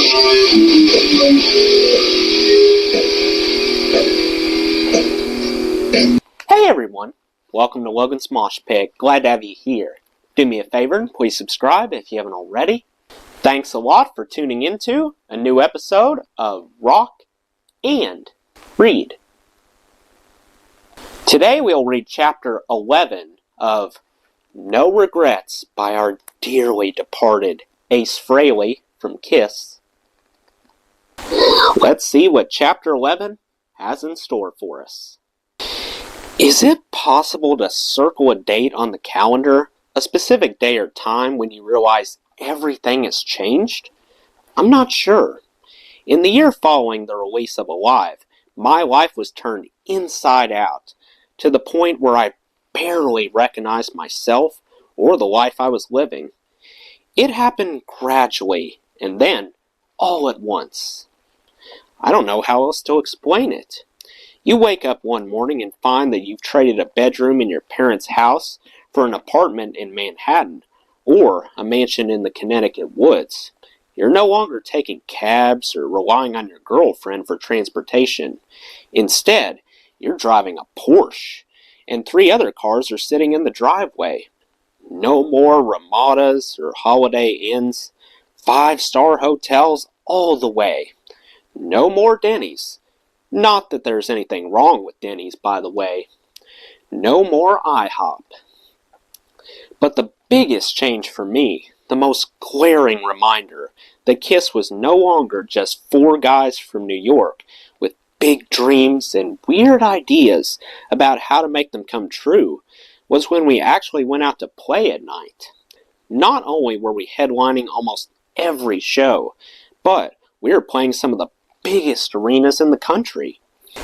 Hey everyone, welcome to Logan's Mosh Pit. Glad to have you here. Do me a favor and please subscribe if you haven't already. Thanks a lot for tuning into a new episode of Rock and Read. Today we'll read chapter 11 of No Regrets by our dearly departed Ace Frehley from Kiss. Let's see what chapter 11 has in store for us. Is it possible to circle a date on the calendar, a specific day or time when you realize everything has changed? I'm not sure. In the year following the release of Alive, my life was turned inside out, to the point where I barely recognized myself or the life I was living. It happened gradually, and then all at once. I don't know how else to explain it. You wake up one morning and find that you've traded a bedroom in your parents' house for an apartment in Manhattan, or a mansion in the Connecticut woods. You're no longer taking cabs or relying on your girlfriend for transportation. Instead, you're driving a Porsche, and 3 other cars are sitting in the driveway. No more Ramadas or Holiday Inns, 5-star hotels all the way. No more Denny's. Not that there's anything wrong with Denny's, by the way. No more IHOP. But the biggest change for me, the most glaring reminder that Kiss was no longer just 4 guys from New York with big dreams and weird ideas about how to make them come true, was when we actually went out to play at night. Not only were we headlining almost every show, but we were playing some of the biggest arenas in the country.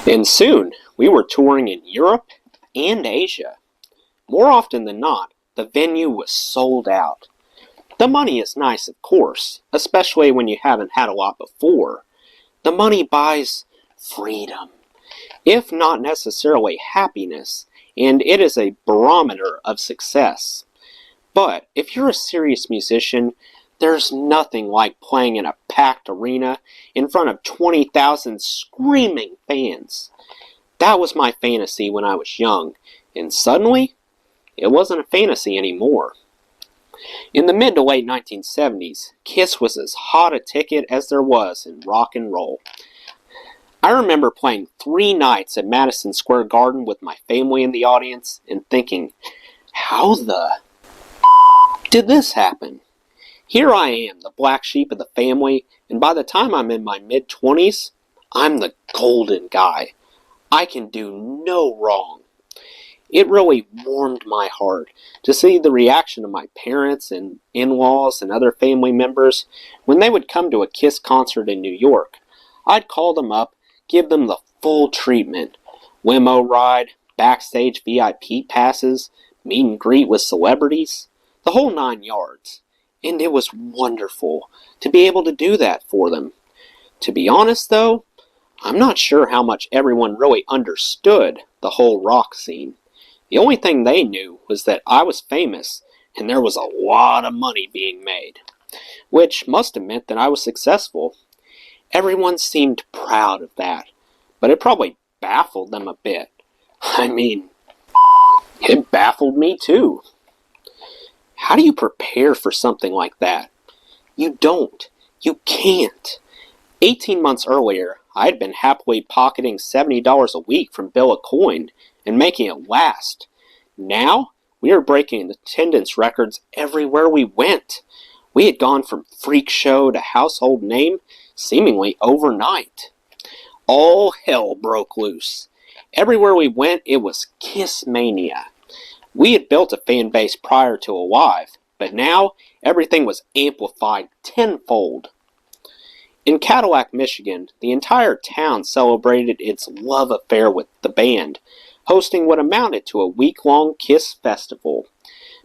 And soon, we were touring in Europe and Asia. More often than not, the venue was sold out. The money is nice, of course, especially when you haven't had a lot before. The money buys freedom, if not necessarily happiness, and it is a barometer of success. But if you're a serious musician, there's nothing like playing in a packed arena in front of 20,000 screaming fans. That was my fantasy when I was young, and suddenly, it wasn't a fantasy anymore. In the mid to late 1970s, Kiss was as hot a ticket as there was in rock and roll. I remember playing 3 nights at Madison Square Garden with my family in the audience and thinking, how the did this happen? Here I am, the black sheep of the family, and by the time I'm in my mid-20s, I'm the golden guy. I can do no wrong. It really warmed my heart to see the reaction of my parents and in-laws and other family members when they would come to a Kiss concert in New York. I'd call them up, give them the full treatment. Limo ride, backstage VIP passes, meet and greet with celebrities, the whole 9 yards. And it was wonderful to be able to do that for them. To be honest, though, I'm not sure how much everyone really understood the whole rock scene. The only thing they knew was that I was famous and there was a lot of money being made, which must have meant that I was successful. Everyone seemed proud of that, but it probably baffled them a bit. I mean, it baffled me too. How do you prepare for something like that? You don't. You can't. 18 months earlier, I had been happily pocketing $70 a week from Bill a Coin and making it last. Now, we are breaking attendance records everywhere we went. We had gone from freak show to household name seemingly overnight. All hell broke loose. Everywhere we went, it was Kiss Mania. We had built a fan base prior to Alive, but now everything was amplified tenfold. In Cadillac, Michigan, the entire town celebrated its love affair with the band, hosting what amounted to a week-long Kiss festival.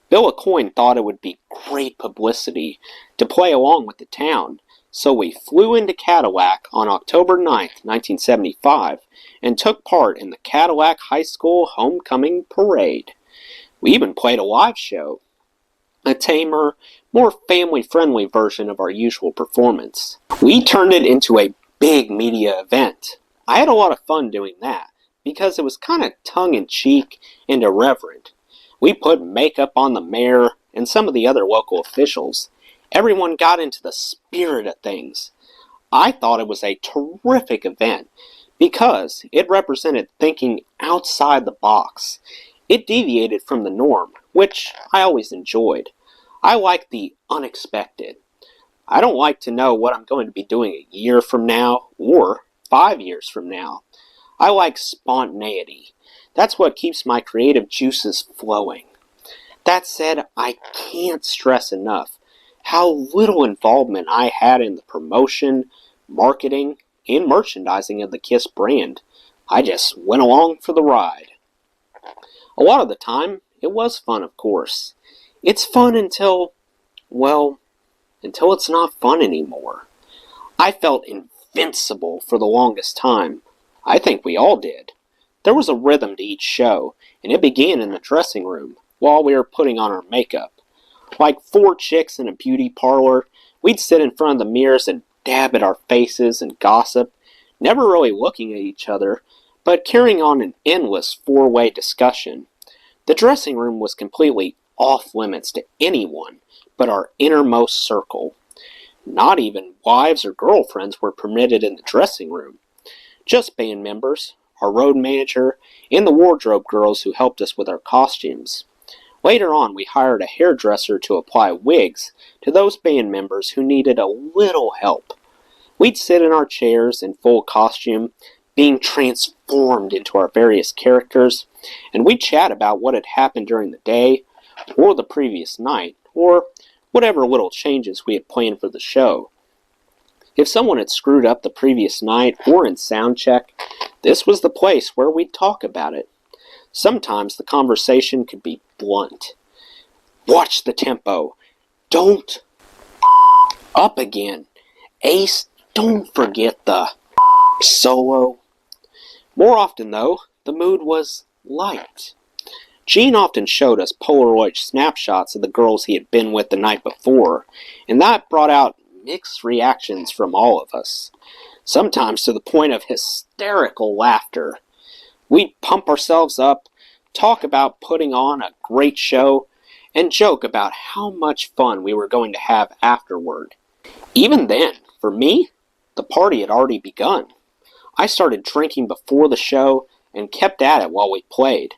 Bill a Coin thought it would be great publicity to play along with the town, so we flew into Cadillac on October 9th, 1975, and took part in the Cadillac High School Homecoming Parade. We even played a live show. a tamer, more family-friendly version of our usual performance. We turned it into a big media event. I had a lot of fun doing that, because it was kind of tongue-in-cheek and irreverent. We put makeup on the mayor and some of the other local officials. Everyone got into the spirit of things. I thought it was a terrific event because it represented thinking outside the box. It deviated from the norm, which I always enjoyed. I like the unexpected. I don't like to know what I'm going to be doing a year from now or 5 years from now. I like spontaneity. That's what keeps my creative juices flowing. That said, I can't stress enough how little involvement I had in the promotion, marketing, and merchandising of the Kiss brand. I just went along for the ride. A lot of the time, it was fun, of course. It's fun until it's not fun anymore. I felt invincible for the longest time. I think we all did. There was a rhythm to each show, and it began in the dressing room while we were putting on our makeup. Like 4 chicks in a beauty parlor, we'd sit in front of the mirrors and dab at our faces and gossip, never really looking at each other, but carrying on an endless 4-way discussion. The dressing room was completely off limits to anyone but our innermost circle. Not even wives or girlfriends were permitted in the dressing room. Just band members, our road manager, and the wardrobe girls who helped us with our costumes. Later on, we hired a hairdresser to apply wigs to those band members who needed a little help. We'd sit in our chairs in full costume, being transformed into our various characters, and we'd chat about what had happened during the day, or the previous night, or whatever little changes we had planned for the show. If someone had screwed up the previous night or in sound check, this was the place where we'd talk about it. Sometimes the conversation could be blunt. Watch the tempo. Don't up again. Ace, don't forget the solo. More often, though, the mood was light. Gene often showed us Polaroid snapshots of the girls he had been with the night before, and that brought out mixed reactions from all of us, sometimes to the point of hysterical laughter. We'd pump ourselves up, talk about putting on a great show, and joke about how much fun we were going to have afterward. Even then, for me, the party had already begun. I started drinking before the show and kept at it while we played.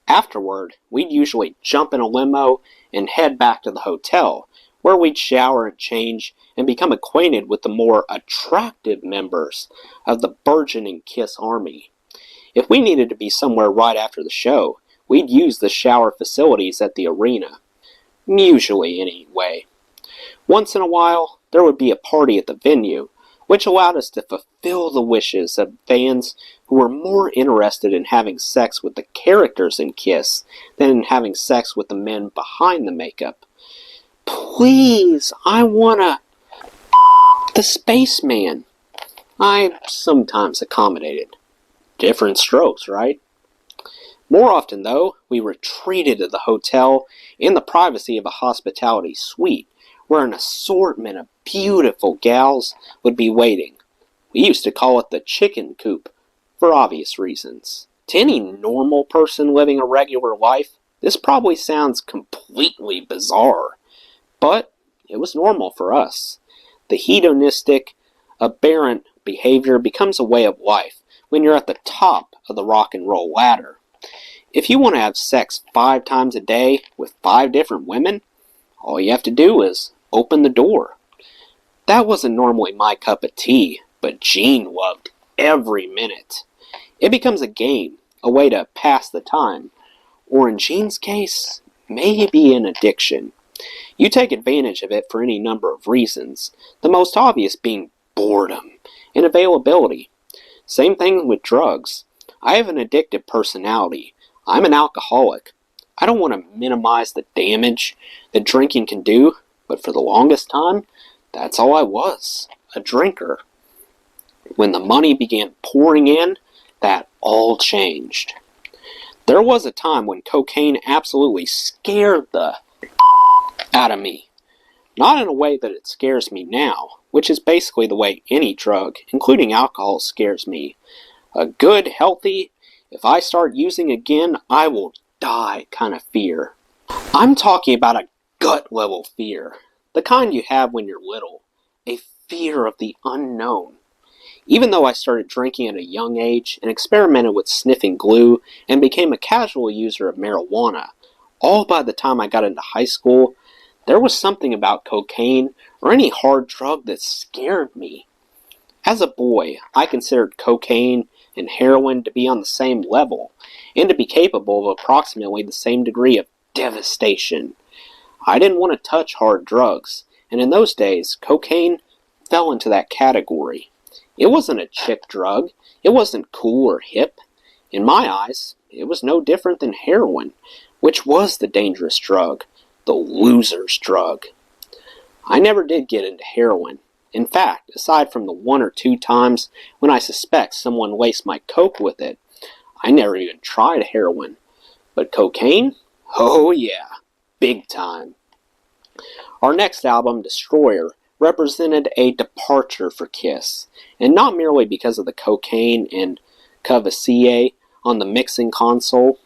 Afterward, we'd usually jump in a limo and head back to the hotel, where we'd shower and change and become acquainted with the more attractive members of the burgeoning Kiss Army. If we needed to be somewhere right after the show, we'd use the shower facilities at the arena. Usually, anyway. Once in a while, there would be a party at the venue, which allowed us to fulfill the wishes of fans who were more interested in having sex with the characters in Kiss than in having sex with the men behind the makeup. Please, I wanna... the spaceman. I sometimes accommodated. Different strokes, right? More often, though, we retreated to the hotel in the privacy of a hospitality suite, where an assortment of beautiful gals would be waiting. We used to call it the chicken coop, for obvious reasons. To any normal person living a regular life, this probably sounds completely bizarre, but it was normal for us. The hedonistic, aberrant behavior becomes a way of life when you're at the top of the rock and roll ladder. If you want to have sex 5 times a day with 5 different women, all you have to do is open the door. That wasn't normally my cup of tea, but Gene loved every minute. It becomes a game, a way to pass the time, or in Gene's case, maybe an addiction. You take advantage of it for any number of reasons, the most obvious being boredom and availability. Same thing with drugs. I have an addictive personality. I'm an alcoholic. I don't want to minimize the damage that drinking can do, but for the longest time, that's all I was, a drinker. When the money began pouring in, that all changed. There was a time when cocaine absolutely scared the out of me. Not in a way that it scares me now, which is basically the way any drug, including alcohol, scares me. A good, healthy, if I start using again, I will die kind of fear. I'm talking about a gut-level fear. The kind you have when you're little. A fear of the unknown. Even though I started drinking at a young age and experimented with sniffing glue and became a casual user of marijuana, all by the time I got into high school, there was something about cocaine or any hard drug that scared me. As a boy, I considered cocaine and heroin to be on the same level and to be capable of approximately the same degree of devastation. I didn't want to touch hard drugs, and in those days, cocaine fell into that category. It wasn't a chick drug. It wasn't cool or hip. In my eyes, it was no different than heroin, which was the dangerous drug, the loser's drug. I never did get into heroin. In fact, aside from the 1 or 2 times when I suspect someone laced my coke with it, I never even tried heroin. But cocaine? Oh yeah, big time. Our next album, Destroyer, represented a departure for Kiss, and not merely because of the cocaine and Courvoisier on the mixing console.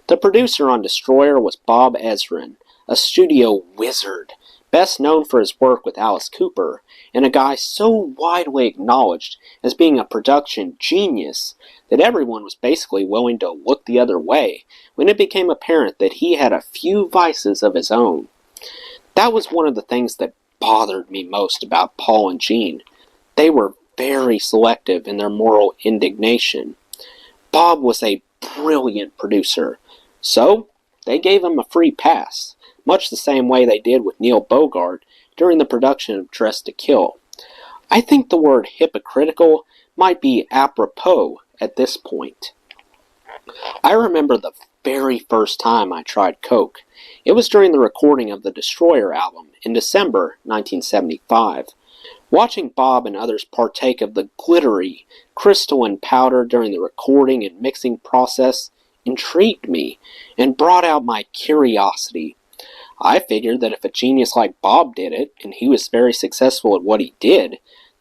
The producer on Destroyer was Bob Ezrin, a studio wizard, best known for his work with Alice Cooper, and a guy so widely acknowledged as being a production genius that everyone was basically willing to look the other way when it became apparent that he had a few vices of his own. That was one of the things that bothered me most about Paul and Gene. They were very selective in their moral indignation. Bob was a brilliant producer, so they gave him a free pass, much the same way they did with Neil Bogart during the production of Dress to Kill. I think the word hypocritical might be apropos at this point. I remember the very first time I tried coke. It was during the recording of the Destroyer album in December 1975. Watching Bob and others partake of the glittery, crystalline powder during the recording and mixing process intrigued me and brought out my curiosity. I figured that if a genius like Bob did it, and he was very successful at what he did,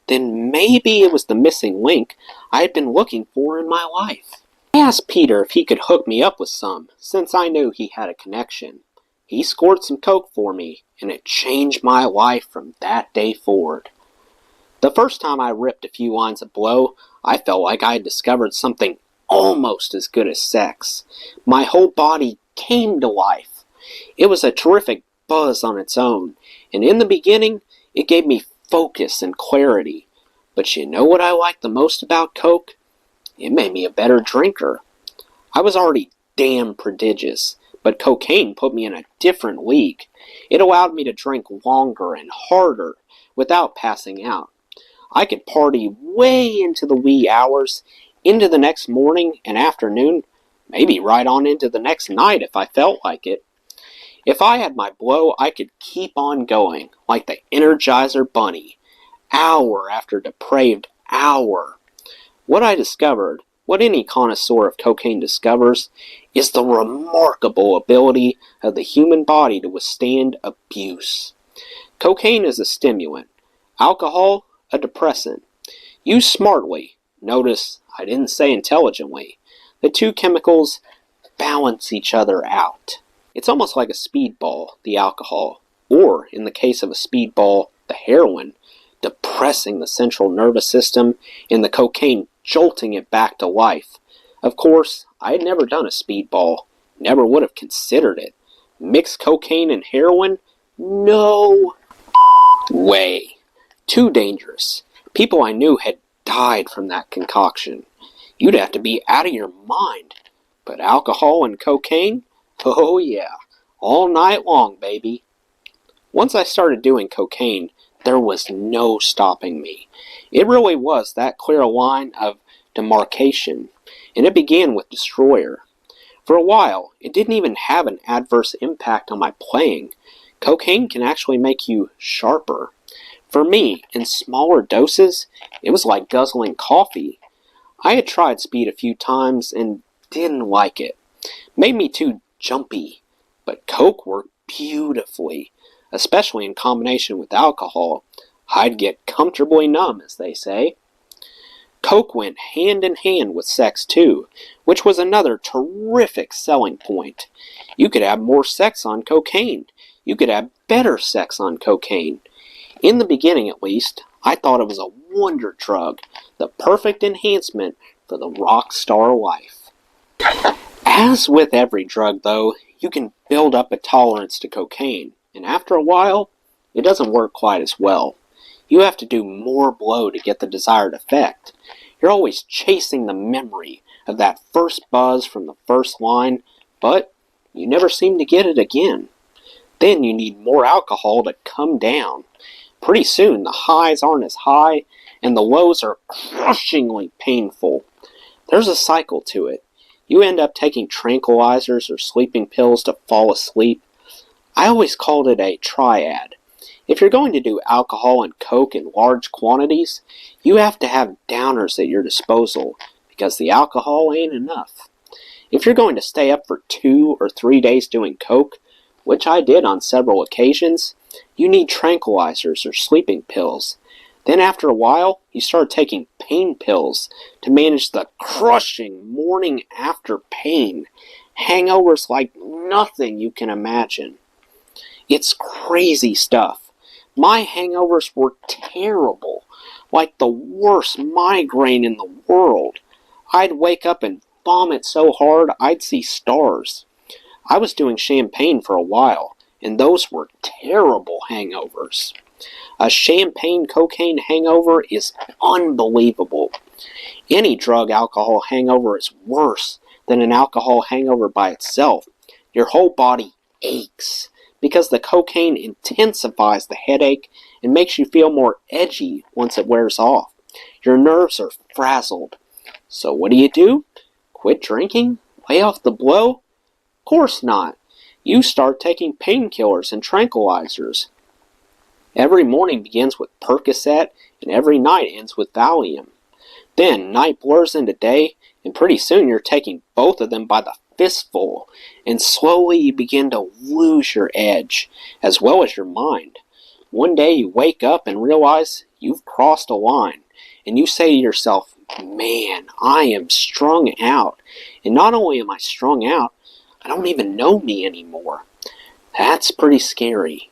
then maybe it was the missing link I had been looking for in my life. I asked Peter if he could hook me up with some, since I knew he had a connection. He scored some coke for me, and it changed my life from that day forward. The first time I ripped a few lines of blow, I felt like I had discovered something almost as good as sex. My whole body came to life. It was a terrific buzz on its own, and in the beginning, it gave me focus and clarity. But you know what I liked the most about coke? It made me a better drinker. I was already damn prodigious, but cocaine put me in a different league. It allowed me to drink longer and harder without passing out. I could party way into the wee hours, into the next morning and afternoon, maybe right on into the next night if I felt like it. If I had my blow, I could keep on going, like the Energizer Bunny, hour after depraved hour. What I discovered, what any connoisseur of cocaine discovers, is the remarkable ability of the human body to withstand abuse. Cocaine is a stimulant. Alcohol, a depressant. Used smartly, notice I didn't say intelligently, the two chemicals balance each other out. It's almost like a speedball, the alcohol, or, in the case of a speedball, the heroin, depressing the central nervous system, and the cocaine jolting it back to life. Of course, I had never done a speedball, never would have considered it. Mix cocaine and heroin? No way. Too dangerous. People I knew had died from that concoction. You'd have to be out of your mind. But alcohol and cocaine? Oh yeah, all night long, baby. Once I started doing cocaine, there was no stopping me. It really was that clear line of demarcation, and it began with Destroyer. For a while, it didn't even have an adverse impact on my playing. Cocaine can actually make you sharper. For me, in smaller doses, it was like guzzling coffee. I had tried speed a few times and didn't like it. Made me too jumpy. But coke worked beautifully, especially in combination with alcohol. I'd get comfortably numb, as they say. Coke went hand in hand with sex too, which was another terrific selling point. You could have more sex on cocaine. You could have better sex on cocaine. In the beginning, at least, I thought it was a wonder drug, the perfect enhancement for the rock star life. As with every drug, though, you can build up a tolerance to cocaine, and after a while, it doesn't work quite as well. You have to do more blow to get the desired effect. You're always chasing the memory of that first buzz from the first line, but you never seem to get it again. Then you need more alcohol to come down. Pretty soon the highs aren't as high, and the lows are crushingly painful. There's a cycle to it. You end up taking tranquilizers or sleeping pills to fall asleep. I always called it a triad. If you're going to do alcohol and coke in large quantities, you have to have downers at your disposal, because the alcohol ain't enough. If you're going to stay up for 2 or 3 days doing coke, which I did on several occasions, you need tranquilizers or sleeping pills. Then after a while, you start taking pain pills to manage the crushing morning after pain. Hangovers like nothing you can imagine. It's crazy stuff. My hangovers were terrible, like the worst migraine in the world. I'd wake up and vomit so hard I'd see stars. I was doing champagne for a while, and those were terrible hangovers. A champagne cocaine hangover is unbelievable. Any drug alcohol hangover is worse than an alcohol hangover by itself. Your whole body aches, because the cocaine intensifies the headache and makes you feel more edgy once it wears off. Your nerves are frazzled. So what do? Quit drinking? Lay off the blow? Of course not. You start taking painkillers and tranquilizers. Every morning begins with Percocet, and every night ends with Valium. Then night blurs into day, and pretty soon you're taking both of them by the fistful, and slowly you begin to lose your edge, as well as your mind. One day you wake up and realize you've crossed a line, and you say to yourself, "Man, I am strung out. And not only am I strung out, I don't even know me anymore." That's pretty scary.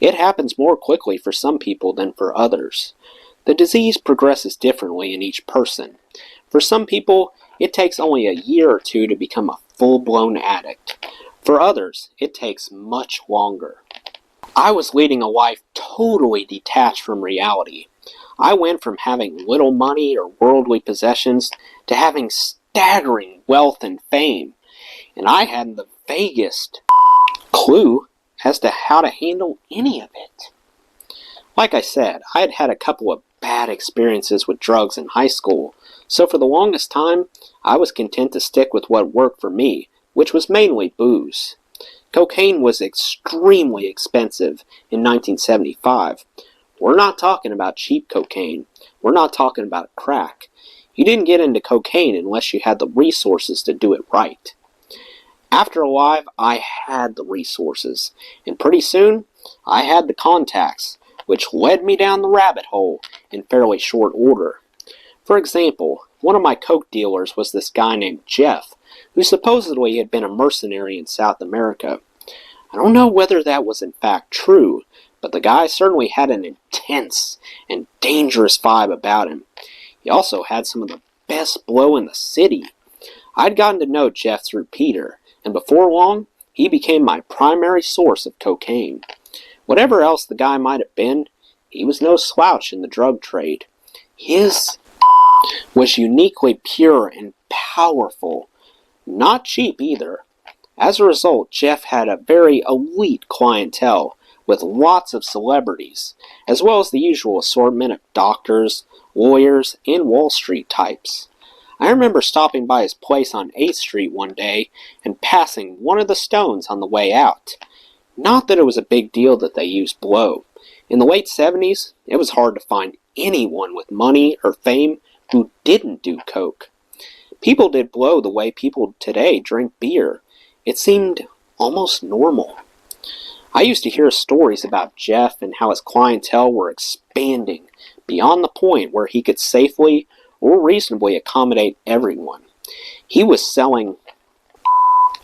It happens more quickly for some people than for others. The disease progresses differently in each person. For some people, it takes only a year or two to become a full-blown addict. For others, it takes much longer. I was leading a life totally detached from reality. I went from having little money or worldly possessions to having staggering wealth and fame, and I hadn't the vaguest clue as to how to handle any of it. Like I said, I had had a couple of bad experiences with drugs in high school, so for the longest time, I was content to stick with what worked for me, which was mainly booze. Cocaine was extremely expensive in 1975. We're not talking about cheap cocaine. We're not talking about crack. You didn't get into cocaine unless you had the resources to do it right. After a while, I had the resources, and pretty soon, I had the contacts, which led me down the rabbit hole in fairly short order. For example, one of my coke dealers was this guy named Jeff, who supposedly had been a mercenary in South America. I don't know whether that was in fact true, but the guy certainly had an intense and dangerous vibe about him. He also had some of the best blow in the city. I'd gotten to know Jeff through Peter, and before long, he became my primary source of cocaine. Whatever else the guy might have been, he was no slouch in the drug trade. His was uniquely pure and powerful. Not cheap either. As a result, Jeff had a very elite clientele with lots of celebrities, as well as the usual assortment of doctors, lawyers, and Wall Street types. I remember stopping by his place on 8th Street one day and passing one of the Stones on the way out. Not that it was a big deal that they used blow. In the late 70s, it was hard to find anyone with money or fame who didn't do coke. People did blow the way people today drink beer. It seemed almost normal. I used to hear stories about Jeff and how his clientele were expanding beyond the point where he could safely or reasonably accommodate everyone. He was selling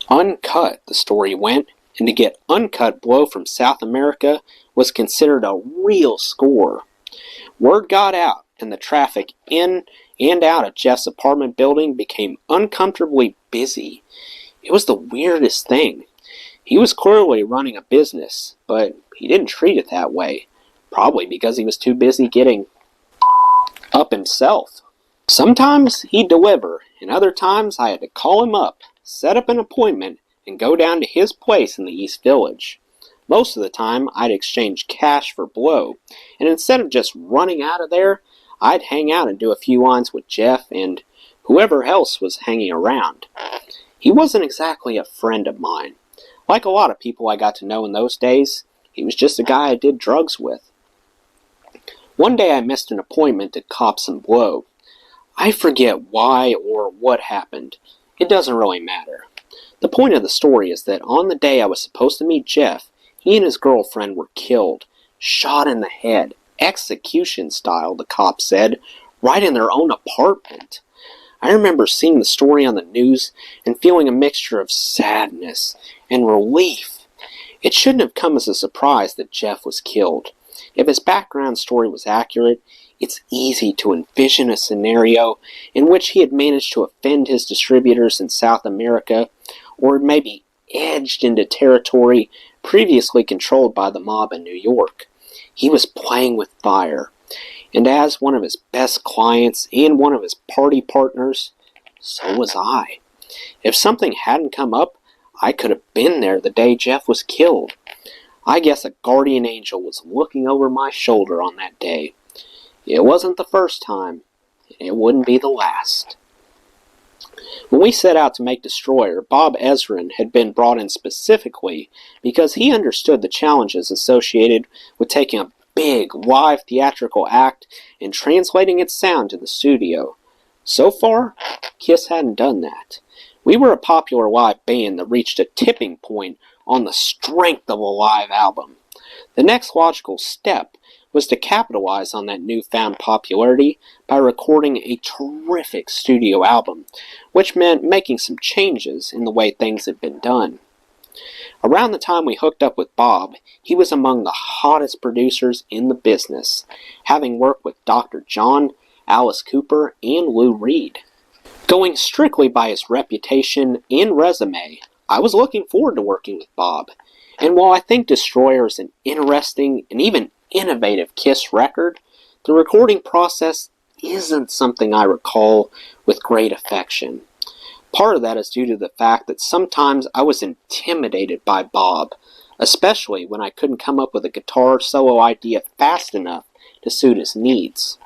uncut, the story went, and to get uncut blow from South America was considered a real score. Word got out, and the traffic in and out of Jeff's apartment building became uncomfortably busy. It was the weirdest thing. He was clearly running a business, but he didn't treat it that way, probably because he was too busy getting up himself. Sometimes he'd deliver, and other times I had to call him up, set up an appointment, and go down to his place in the East Village. Most of the time, I'd exchange cash for blow, and instead of just running out of there, I'd hang out and do a few lines with Jeff and whoever else was hanging around. He wasn't exactly a friend of mine. Like a lot of people I got to know in those days, he was just a guy I did drugs with. One day I missed an appointment to cop some blow. I forget why or what happened. It doesn't really matter. The point of the story is that on the day I was supposed to meet Jeff, he and his girlfriend were killed, shot in the head, execution style, the cop said, right in their own apartment. I remember seeing the story on the news and feeling a mixture of sadness and relief. It shouldn't have come as a surprise that Jeff was killed. If his background story was accurate, it's easy to envision a scenario in which he had managed to offend his distributors in South America, or maybe edged into territory previously controlled by the mob in New York. He was playing with fire, and as one of his best clients and one of his party partners, so was I. If something hadn't come up, I could have been there the day Jeff was killed. I guess a guardian angel was looking over my shoulder on that day. It wasn't the first time, and it wouldn't be the last. When we set out to make Destroyer, Bob Ezrin had been brought in specifically because he understood the challenges associated with taking a big, live theatrical act and translating its sound to the studio. So far, Kiss hadn't done that. We were a popular live band that reached a tipping point on the strength of a live album. The next logical step was to capitalize on that newfound popularity by recording a terrific studio album, which meant making some changes in the way things had been done. Around the time we hooked up with Bob, he was among the hottest producers in the business, having worked with Dr. John, Alice Cooper, and Lou Reed. Going strictly by his reputation and resume, I was looking forward to working with Bob, and while I think Destroyer is an interesting and even innovative Kiss record, the recording process isn't something I recall with great affection. Part of that is due to the fact that sometimes I was intimidated by Bob, especially when I couldn't come up with a guitar solo idea fast enough to suit his needs.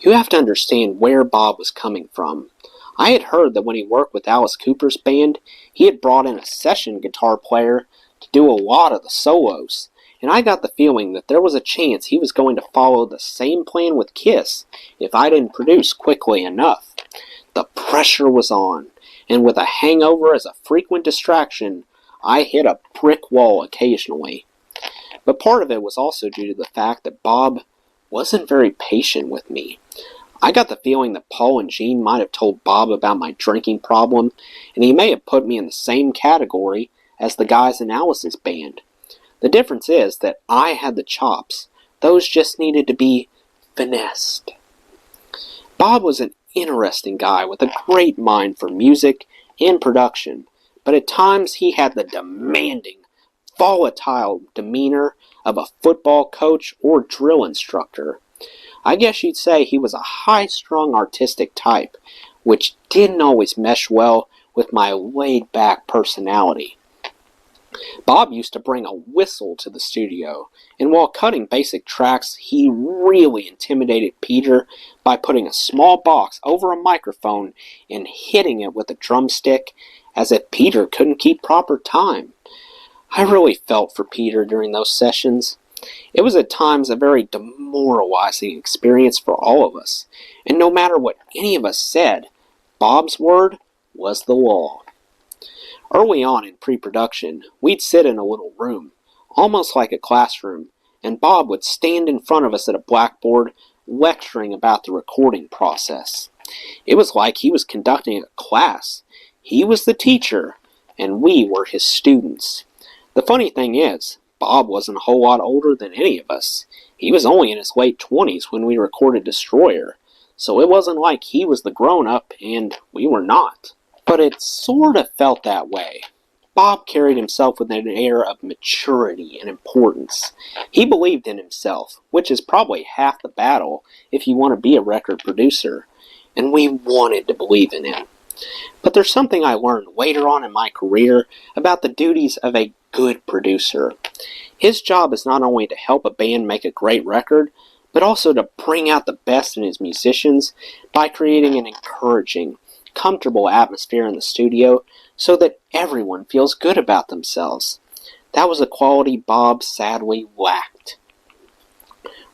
You have to understand where Bob was coming from. I had heard that when he worked with Alice Cooper's band, he had brought in a session guitar player to do a lot of the solos, and I got the feeling that there was a chance he was going to follow the same plan with Kiss if I didn't produce quickly enough. The pressure was on, and with a hangover as a frequent distraction, I hit a brick wall occasionally. But part of it was also due to the fact that Bob wasn't very patient with me. I got the feeling that Paul and Gene might have told Bob about my drinking problem, and he may have put me in the same category as the guys in Alice's band. The difference is that I had the chops. Those just needed to be finessed. Bob was an interesting guy with a great mind for music and production, but at times he had the demanding, volatile demeanor of a football coach or drill instructor. I guess you'd say he was a high-strung artistic type, which didn't always mesh well with my laid-back personality. Bob used to bring a whistle to the studio, and while cutting basic tracks, he really intimidated Peter by putting a small box over a microphone and hitting it with a drumstick as if Peter couldn't keep proper time. I really felt for Peter during those sessions. It was at times a very demoralizing experience for all of us, and no matter what any of us said, Bob's word was the law. Early on in pre-production, we'd sit in a little room, almost like a classroom, and Bob would stand in front of us at a blackboard lecturing about the recording process. It was like he was conducting a class. He was the teacher, and we were his students. The funny thing is, Bob wasn't a whole lot older than any of us. He was only in his late 20s when we recorded Destroyer, so it wasn't like he was the grown-up and we were not. But it sort of felt that way. Bob carried himself with an air of maturity and importance. He believed in himself, which is probably half the battle if you want to be a record producer, and we wanted to believe in him. But there's something I learned later on in my career about the duties of a good producer. His job is not only to help a band make a great record, but also to bring out the best in his musicians by creating an encouraging, comfortable atmosphere in the studio so that everyone feels good about themselves. That was a quality Bob sadly lacked.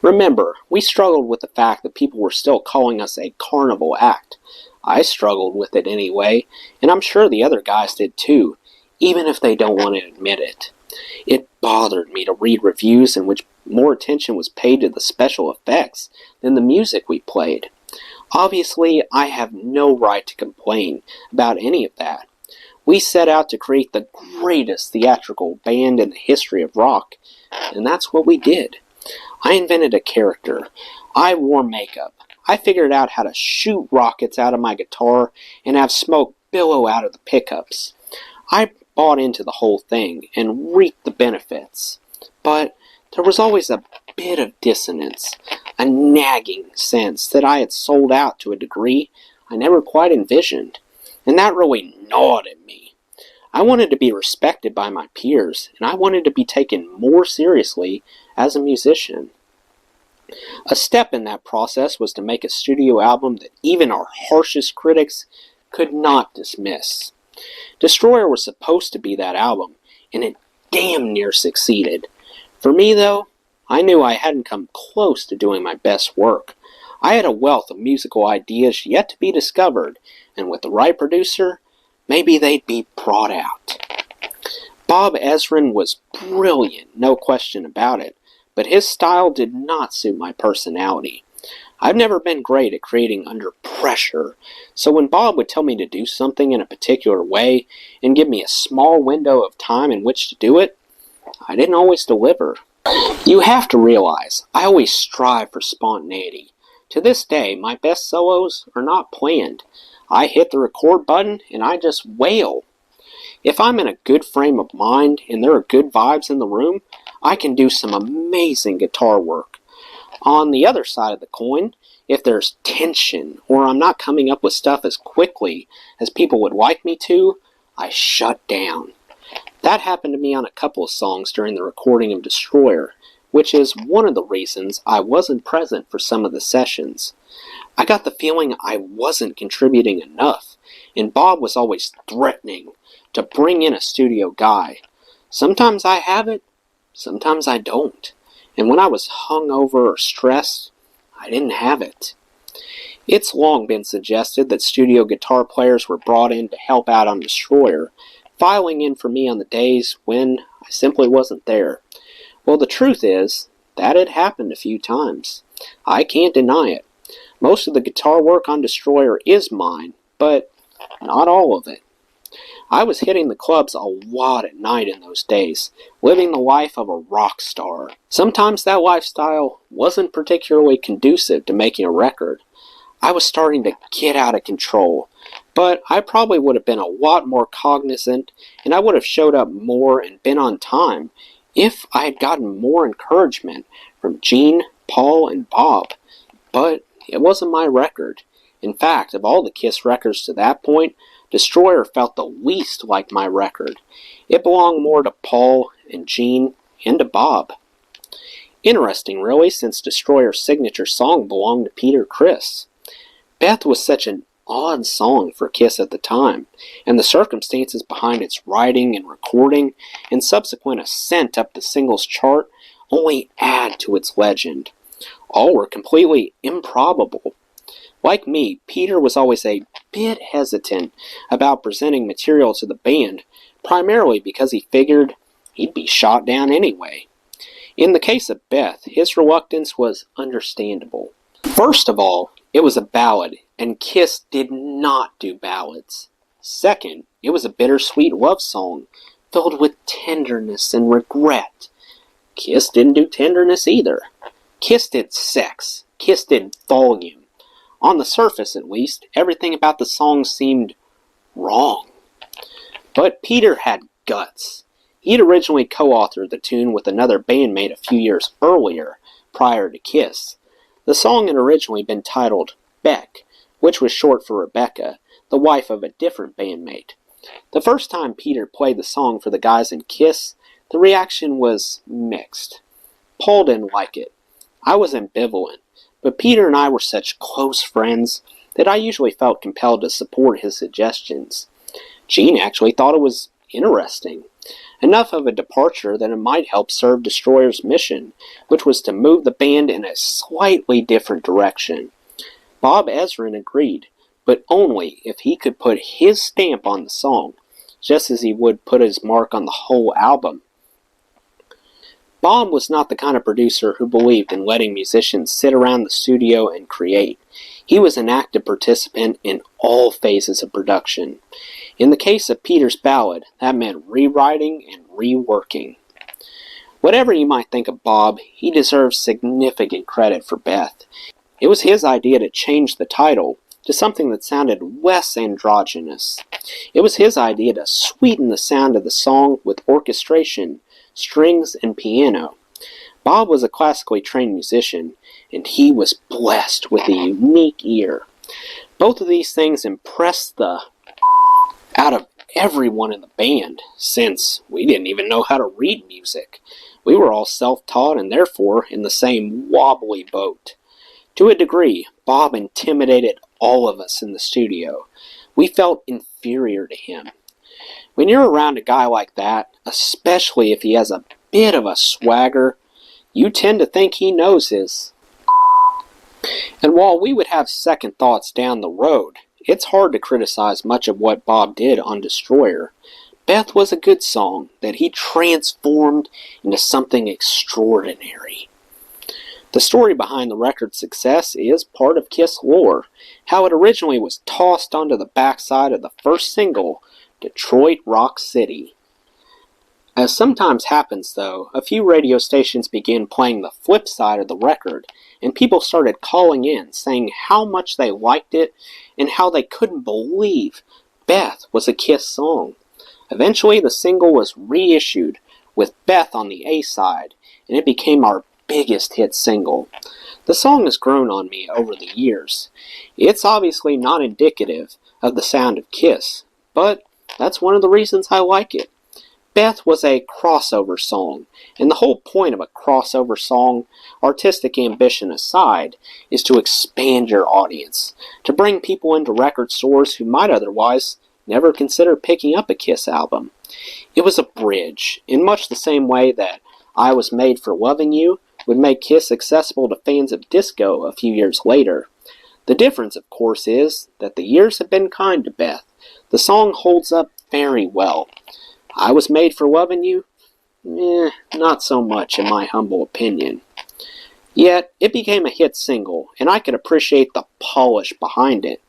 Remember, we struggled with the fact that people were still calling us a carnival act. I struggled with it anyway, and I'm sure the other guys did too, even if they don't want to admit it. It bothered me to read reviews in which more attention was paid to the special effects than the music we played. Obviously, I have no right to complain about any of that. We set out to create the greatest theatrical band in the history of rock, and that's what we did. I invented a character. I wore makeup. I figured out how to shoot rockets out of my guitar and have smoke billow out of the pickups. I bought into the whole thing and reaped the benefits. But there was always a bit of dissonance, a nagging sense that I had sold out to a degree I never quite envisioned, and that really gnawed at me. I wanted to be respected by my peers, and I wanted to be taken more seriously as a musician. A step in that process was to make a studio album that even our harshest critics could not dismiss. Destroyer was supposed to be that album, and it damn near succeeded. For me, though, I knew I hadn't come close to doing my best work. I had a wealth of musical ideas yet to be discovered, and with the right producer, maybe they'd be brought out. Bob Ezrin was brilliant, no question about it, but his style did not suit my personality. I've never been great at creating under pressure, so when Bob would tell me to do something in a particular way and give me a small window of time in which to do it, I didn't always deliver. You have to realize, I always strive for spontaneity. To this day, my best solos are not planned. I hit the record button and I just wail. If I'm in a good frame of mind and there are good vibes in the room, I can do some amazing guitar work. On the other side of the coin, if there's tension or I'm not coming up with stuff as quickly as people would like me to, I shut down. That happened to me on a couple of songs during the recording of Destroyer, which is one of the reasons I wasn't present for some of the sessions. I got the feeling I wasn't contributing enough, and Bob was always threatening to bring in a studio guy. Sometimes I have it, sometimes I don't. And when I was hungover or stressed, I didn't have it. It's long been suggested that studio guitar players were brought in to help out on Destroyer, filing in for me on the days when I simply wasn't there. Well, the truth is, that had happened a few times. I can't deny it. Most of the guitar work on Destroyer is mine, but not all of it. I was hitting the clubs a lot at night in those days, living the life of a rock star. Sometimes that lifestyle wasn't particularly conducive to making a record. I was starting to get out of control, but I probably would have been a lot more cognizant, and I would have showed up more and been on time if I had gotten more encouragement from Gene, Paul, and Bob. But it wasn't my record. In fact, of all the Kiss records to that point, Destroyer felt the least like my record. It belonged more to Paul and Gene and to Bob. Interesting, really, since Destroyer's signature song belonged to Peter Criss. Beth was such an odd song for Kiss at the time, and the circumstances behind its writing and recording and subsequent ascent up the singles chart only add to its legend. All were completely improbable. Like me, Peter was always a bit hesitant about presenting material to the band, primarily because he figured he'd be shot down anyway. In the case of Beth, his reluctance was understandable. First of all, it was a ballad, and Kiss did not do ballads. Second, it was a bittersweet love song, filled with tenderness and regret. Kiss didn't do tenderness either. Kiss did sex. Kiss did volume. On the surface, at least, everything about the song seemed wrong. But Peter had guts. He had originally co-authored the tune with another bandmate a few years earlier, prior to Kiss. The song had originally been titled Beck, which was short for Rebecca, the wife of a different bandmate. The first time Peter played the song for the guys in Kiss, the reaction was mixed. Paul didn't like it. I was ambivalent, but Peter and I were such close friends that I usually felt compelled to support his suggestions. Gene actually thought it was interesting. Enough of a departure that it might help serve Destroyer's mission, which was to move the band in a slightly different direction. Bob Ezrin agreed, but only if he could put his stamp on the song, just as he would put his mark on the whole album. Bob was not the kind of producer who believed in letting musicians sit around the studio and create. He was an active participant in all phases of production. In the case of Peter's ballad, that meant rewriting and reworking. Whatever you might think of Bob, he deserves significant credit for Beth. It was his idea to change the title to something that sounded less androgynous. It was his idea to sweeten the sound of the song with orchestration, strings, and piano. Bob was a classically trained musician, and he was blessed with a unique ear. Both of these things impressed the out of everyone in the band, since we didn't even know how to read music. We were all self-taught and therefore in the same wobbly boat. To a degree, Bob intimidated all of us in the studio. We felt inferior to him. When you're around a guy like that, especially if he has a bit of a swagger, you tend to think he knows his. And while we would have second thoughts down the road, it's hard to criticize much of what Bob did on Destroyer. Beth was a good song that he transformed into something extraordinary. The story behind the record's success is part of Kiss lore, how it originally was tossed onto the backside of the first single, Detroit Rock City. As sometimes happens, though, a few radio stations began playing the flip side of the record, and people started calling in, saying how much they liked it, and how they couldn't believe Beth was a Kiss song. Eventually, the single was reissued, with Beth on the A side, and it became our biggest hit single. The song has grown on me over the years. It's obviously not indicative of the sound of Kiss, but that's one of the reasons I like it. Beth was a crossover song, and the whole point of a crossover song, artistic ambition aside, is to expand your audience, to bring people into record stores who might otherwise never consider picking up a Kiss album. It was a bridge, in much the same way that I Was Made for Loving You would make Kiss accessible to fans of disco a few years later. The difference, of course, is that the years have been kind to Beth. The song holds up very well. I Was Made for Loving You? Not so much in my humble opinion. Yet, it became a hit single, and I could appreciate the polish behind it.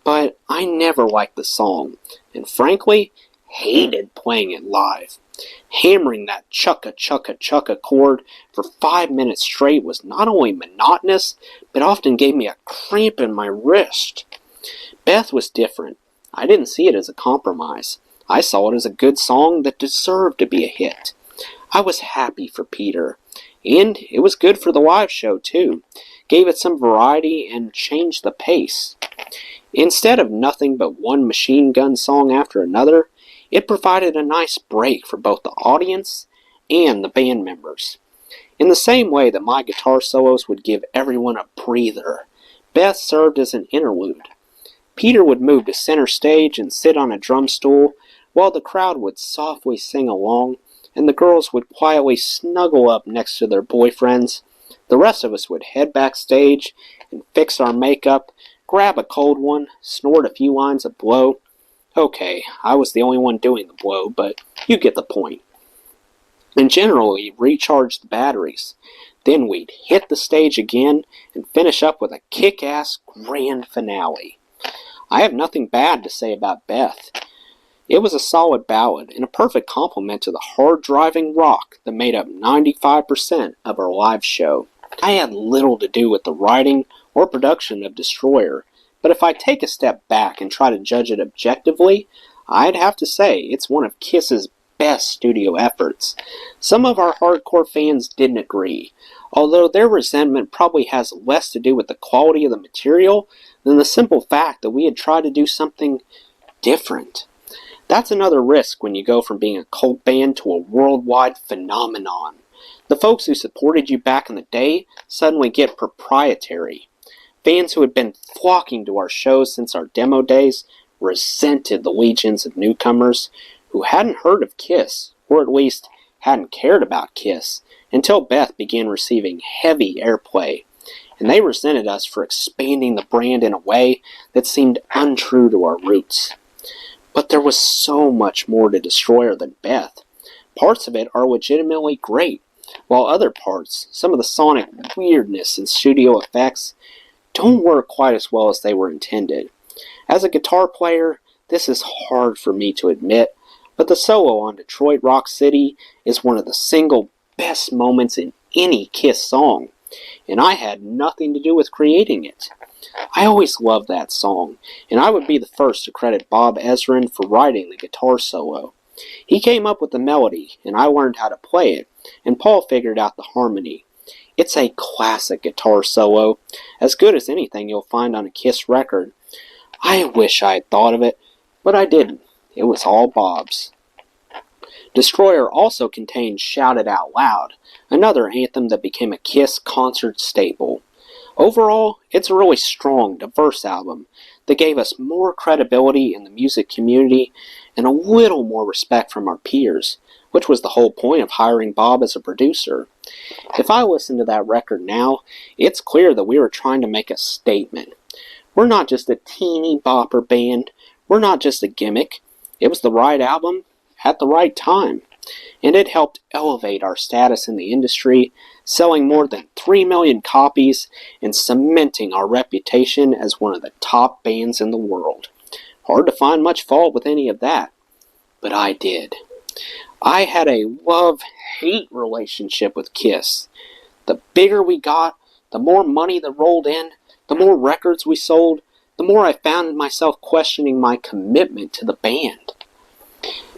But I never liked the song, and frankly, hated playing it live. Hammering that chugga chord for 5 minutes straight was not only monotonous, but often gave me a cramp in my wrist. Beth was different. I didn't see it as a compromise. I saw it as a good song that deserved to be a hit. I was happy for Peter, and it was good for the live show too. Gave it some variety and changed the pace. Instead of nothing but one machine gun song after another, it provided a nice break for both the audience and the band members. In the same way that my guitar solos would give everyone a breather, Beth served as an interlude. Peter would move to center stage and sit on a drum stool, while the crowd would softly sing along, and the girls would quietly snuggle up next to their boyfriends. The rest of us would head backstage and fix our makeup, grab a cold one, snort a few lines of blow. Okay, I was the only one doing the blow, but you get the point. and generally recharge the batteries. Then we'd hit the stage again and finish up with a kick-ass grand finale. I have nothing bad to say about Beth. It was a solid ballad and a perfect complement to the hard-driving rock that made up 95% of our live show. I had little to do with the writing or production of Destroyer, but if I take a step back and try to judge it objectively, I'd have to say it's one of Kiss's best studio efforts. Some of our hardcore fans didn't agree, although their resentment probably has less to do with the quality of the material than the simple fact that we had tried to do something different. That's another risk when you go from being a cult band to a worldwide phenomenon. The folks who supported you back in the day suddenly get proprietary. Fans who had been flocking to our shows since our demo days resented the legions of newcomers who hadn't heard of Kiss, or at least hadn't cared about Kiss, until Beth began receiving heavy airplay, and they resented us for expanding the brand in a way that seemed untrue to our roots. But there was so much more to Destroyer than Beth. Parts of it are legitimately great, while other parts, some of the sonic weirdness and studio effects, don't work quite as well as they were intended. As a guitar player, this is hard for me to admit, but the solo on Detroit Rock City is one of the single best moments in any Kiss song, and I had nothing to do with creating it. I always loved that song, and I would be the first to credit Bob Ezrin for writing the guitar solo. He came up with the melody, and I learned how to play it, and Paul figured out the harmony. It's a classic guitar solo, as good as anything you'll find on a Kiss record. I wish I had thought of it, but I didn't. It was all Bob's. Destroyer also contained Shout It Out Loud, another anthem that became a Kiss concert staple. Overall, it's a really strong, diverse album that gave us more credibility in the music community and a little more respect from our peers, which was the whole point of hiring Bob as a producer. If I listen to that record now, it's clear that we were trying to make a statement. We're not just a teeny bopper band. We're not just a gimmick. It was the right album at the right time, and it helped elevate our status in the industry, selling more than 3 million copies and cementing our reputation as one of the top bands in the world. Hard to find much fault with any of that, but I did. I had a love-hate relationship with Kiss. The bigger we got, the more money that rolled in, the more records we sold, the more I found myself questioning my commitment to the band.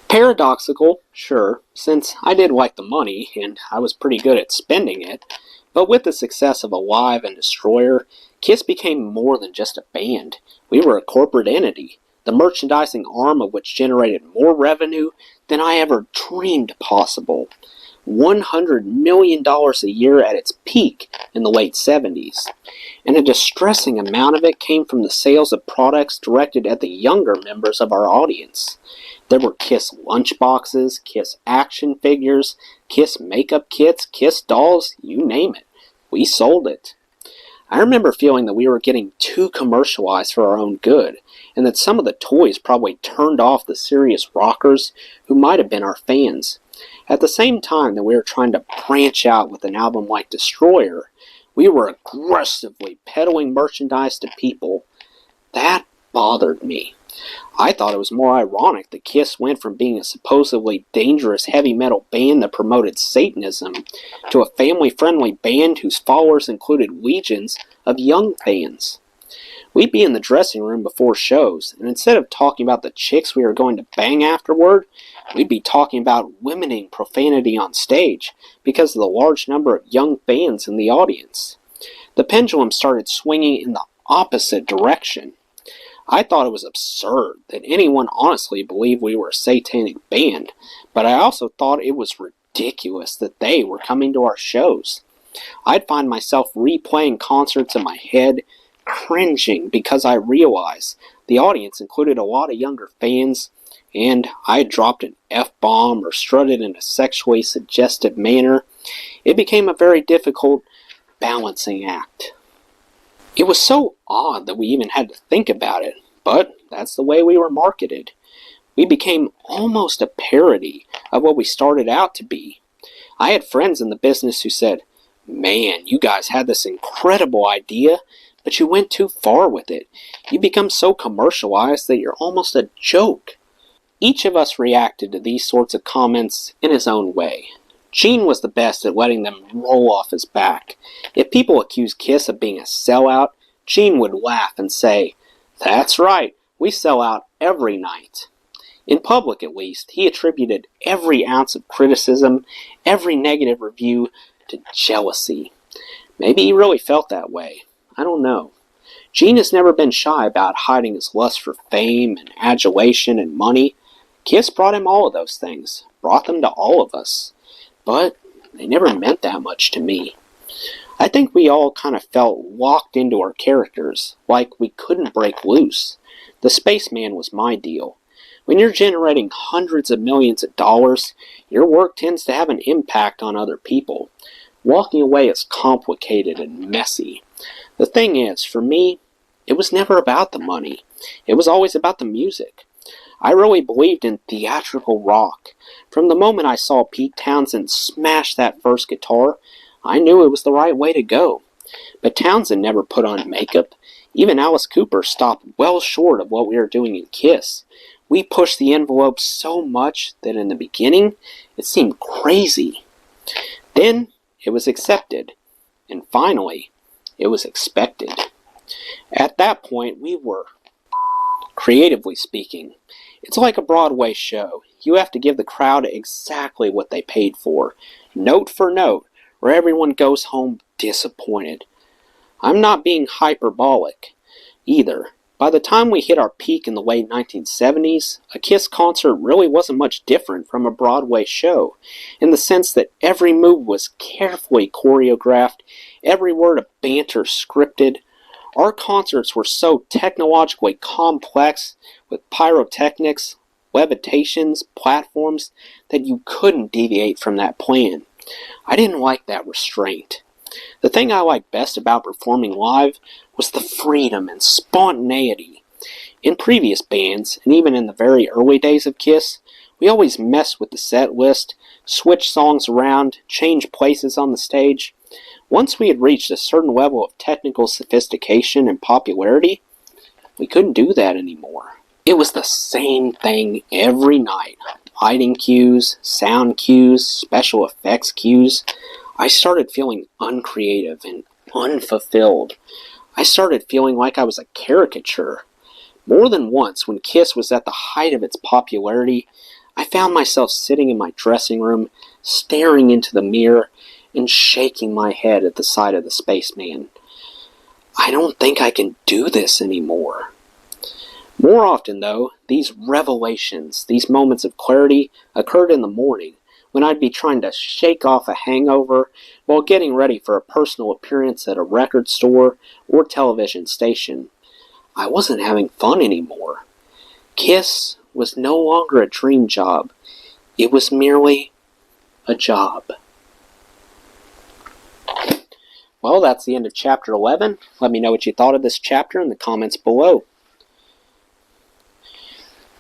Paradoxical, sure, since I did like the money, and I was pretty good at spending it, but with the success of Alive and Destroyer, Kiss became more than just a band. We were a corporate entity, the merchandising arm of which generated more revenue than I ever dreamed possible. $100 million a year at its peak in the late 70s, and a distressing amount of it came from the sales of products directed at the younger members of our audience. There were Kiss lunchboxes, Kiss action figures, Kiss makeup kits, Kiss dolls, you name it. We sold it. I remember feeling that we were getting too commercialized for our own good, and that some of the toys probably turned off the serious rockers who might have been our fans. At the same time that we were trying to branch out with an album like Destroyer, we were aggressively peddling merchandise to people. That bothered me. I thought it was more ironic that Kiss went from being a supposedly dangerous heavy metal band that promoted Satanism to a family-friendly band whose followers included legions of young fans. We'd be in the dressing room before shows, and instead of talking about the chicks we were going to bang afterward, we'd be talking about limiting profanity on stage because of the large number of young fans in the audience. The pendulum started swinging in the opposite direction. I thought it was absurd that anyone honestly believed we were a satanic band, but I also thought it was ridiculous that they were coming to our shows. I'd find myself replaying concerts in my head, cringing because I realized the audience included a lot of younger fans, and I had dropped an F-bomb or strutted in a sexually suggestive manner. It became a very difficult balancing act. It was so odd that we even had to think about it, but that's the way we were marketed. We became almost a parody of what we started out to be. I had friends in the business who said, "Man, you guys had this incredible idea, but you went too far with it. You become so commercialized that you're almost a joke." Each of us reacted to these sorts of comments in his own way. Gene was the best at letting them roll off his back. If people accused Kiss of being a sellout, Gene would laugh and say, "That's right, we sell out every night." In public, at least, he attributed every ounce of criticism, every negative review, to jealousy. Maybe he really felt that way. I don't know. Gene has never been shy about hiding his lust for fame and adulation and money. Kiss brought him all of those things, brought them to all of us. But they never meant that much to me. I think we all kind of felt locked into our characters, like we couldn't break loose. The spaceman was my deal. When you're generating hundreds of millions of dollars, your work tends to have an impact on other people. Walking away is complicated and messy. The thing is, for me, it was never about the money. It was always about the music. I really believed in theatrical rock. From the moment I saw Pete Townsend smash that first guitar, I knew it was the right way to go. But Townsend never put on makeup. Even Alice Cooper stopped well short of what we were doing in Kiss. We pushed the envelope so much that in the beginning, it seemed crazy. Then, it was accepted. And finally, it was expected. At that point, we were, creatively speaking, it's like a Broadway show. You have to give the crowd exactly what they paid for, note for note, or everyone goes home disappointed. I'm not being hyperbolic either. By the time we hit our peak in the late 1970s, a Kiss concert really wasn't much different from a Broadway show, in the sense that every move was carefully choreographed, every word of banter scripted. Our concerts were so technologically complex, with pyrotechnics, levitations, platforms, that you couldn't deviate from that plan. I didn't like that restraint. The thing I liked best about performing live was the freedom and spontaneity. In previous bands, and even in the very early days of Kiss, we always messed with the set list, switched songs around, changed places on the stage. Once we had reached a certain level of technical sophistication and popularity, we couldn't do that anymore. It was the same thing every night. Lighting cues, sound cues, special effects cues. I started feeling uncreative and unfulfilled. I started feeling like I was a caricature. More than once, when Kiss was at the height of its popularity, I found myself sitting in my dressing room, staring into the mirror, and shaking my head at the sight of the spaceman. I don't think I can do this anymore. More often, though, these revelations, these moments of clarity, occurred in the morning, when I'd be trying to shake off a hangover while getting ready for a personal appearance at a record store or television station. I wasn't having fun anymore. Kiss was no longer a dream job. It was merely a job. Well, that's the end of Chapter 11. Let me know what you thought of this chapter in the comments below.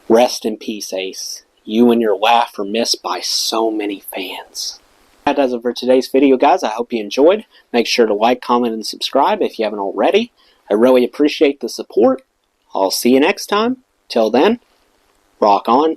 Rest in peace, Ace. You and your laugh are missed by so many fans. That does it for today's video, guys. I hope you enjoyed. Make sure to like, comment, and subscribe if you haven't already. I really appreciate the support. I'll see you next time. Till then, rock on.